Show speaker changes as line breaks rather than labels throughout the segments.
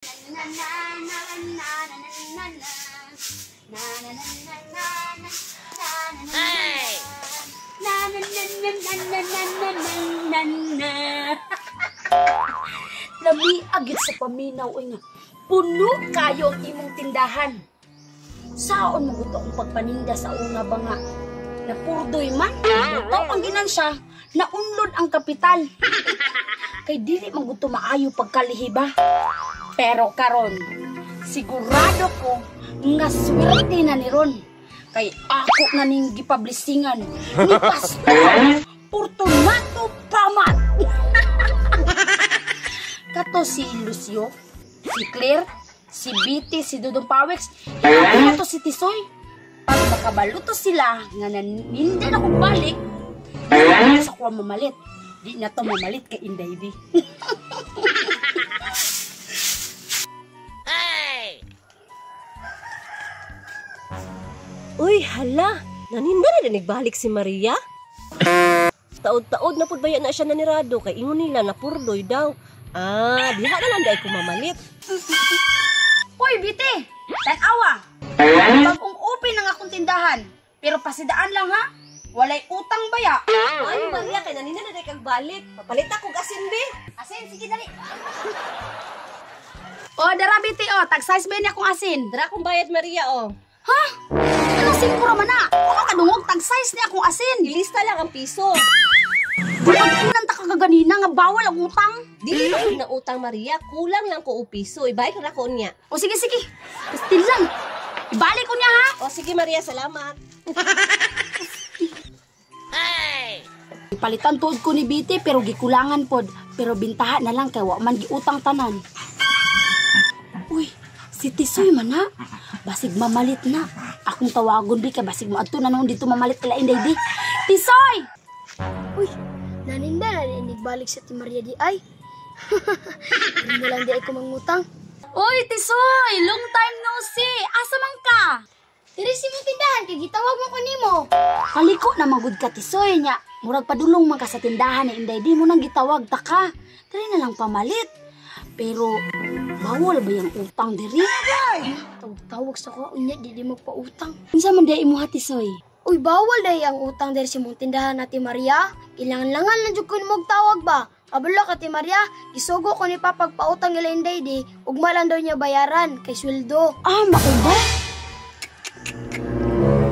Lami agit sa paminaw ay nga. Puno kayo ang imong tindahan. Saon mo gusto akong pagpaninda sa una ba nga? Napurdoy man. Utaw ang ginansya, naunlod ang kapital. Kay dili man gusto maayo pagkalihiba. Pero karon, sigurado ko nga swerte na ni Ron. Kay ako na ning gipublisingan ni Pastor Fortunato Pamat. Kato si Lucio, si Claire, si Biti, si Dudong Pawex, kato si Tisoy. Pag makabaluto sila nga naninda na kong balik, hindi sa kuha mamalit. Di na to mamalit kay Inday di.
Uy, hala! Naninda na nagbalik si Maria? Taod-taod na pud baya na siya nanirado kay ingon nila na purdoy daw. Ah, diha na lang dahil kumamalit.
Uy, Biti! Tanawa! Bagong open ang akong tindahan. Pero pasidaan lang ha. Walay utang baya.
Ay, Maria, kay naninda na kag balik. Papalit ako asin, be.
Asin, sige dali. O, dara Biti o. Tag-size ba niya akong asin?
Dara akong bayad, Maria, oh.
Ha? Ano singkura man na? O kadungog, tag-size niya akong asin.
Ilista lang ang piso.
Pag-inan ta kaganina nga bawal ang utang.
Dili na utang, Maria. Kulang lang ko o piso. Ibalik na ko niya.
O sige, sige. Pastil lang. Ibalik ko niya ha.
O sige, Maria, salamat.
Palitan tuod ko ni Biti pero gikulangan pod. Pero bintaha na lang kay wa man giutang tanan. Uy, si Tisoy man na. Basig mamalit na. Akong tawagon bi kay basig moadto na noon dito mamalit kala Inday di. Tisoy!
Uy, naninda na rin balik sa ti Maria di ay. Hindi lang di ay kumangutang.
Uy, Tisoy! Long time no see! Asa man ka?
Diri si mong tindahan kay gitawag mo ko nimo.
Kaliko na magud ka Tisoy nya. Murag padulong man ka sa tindahan ni Inday di mo nang gitawag ta ka. Diri na lang pamalit. Pero bawal ba yung utang diri?
Tawag sa ko unya di magpautang.
Unsa man day imo Tisoy?
Uy, bawal day ang utang diri si mong tindahan na ti Maria. Kailangan lang jud ko nimo tawag ba. Abalo ka ti Maria, isugo ko ni Papa pagpautang nila Inday di, ugma lang daw niya bayaran kay sweldo.
Ah, makuba?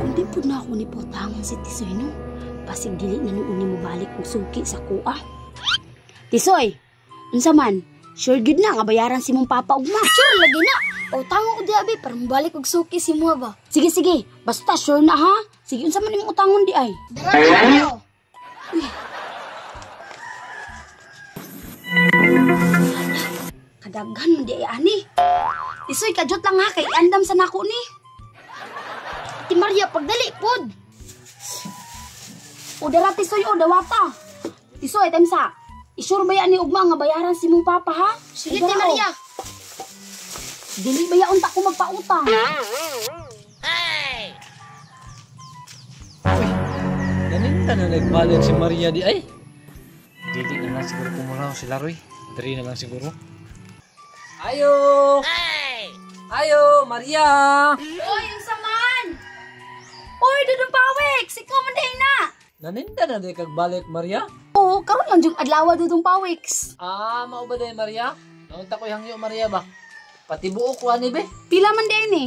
Kundi po na ako ni Potangan si Tisoy, no? Pasig dili na noon mo balik og suki sa kuha. Tisoy, unsa man? Sure good na nga bayaran si mong papa ugma.
Sure lagi na. Utangon ko di abi para mabalik og suki si mo ba.
Sige, sige. Basta sure na ha. Sige, unsa man imong utangon di ay?
Dara kayo.
Kadaghan man di ay ani. Tisoy, kajot lang ha kay andam sa nako ni.
Ti Maria pagdali pod.
O dara Tisoy o dawata. Tisoy, temsa. Isure ba yan ni ugma nga bayaran si mong papa ha?
Sige ti Maria.
Dili ba yaon ta ko magpautang?
Naninda na nagbalik si Maria di ay. Dili na lang siguro kumulaw sila Roy. Dari na lang siguro. Ayo! Ayo, Maria!
Oy, yung saman! Oy, Dudong Pawik! Sikaw man day na!
Naninda na di kagbalik Maria?
Oo, karon lang yung adlaw Dudong Pawiks.
Ah, mao ba day Maria? Naunta ko hangyo Maria ba? Pati buo ko ani be.
Pila man day ni?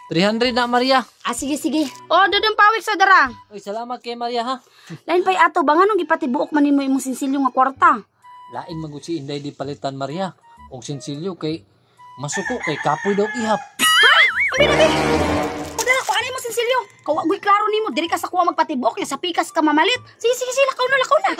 300 na Maria.
Ah, sige, sige. O, Dudong Pawiks sa dara.
Uy, salamat kay Maria ha.
Lain pa'y ato, ba nga nung ipatibuok man nimo imong sinsilyo nga kwarta?
Lain magud si Inday di palitan Maria. Og sinsilyo kay masuko kay kapoy daw ihap.
Ha? Abi na, be! Udala ko, ano mo sinsilyo? Kawagoy klaro nimo, diri ka sa kuha magpatibuok niya, sa pikas ka mamalit. Sige, sige, sige, lakaw na, lakaw na.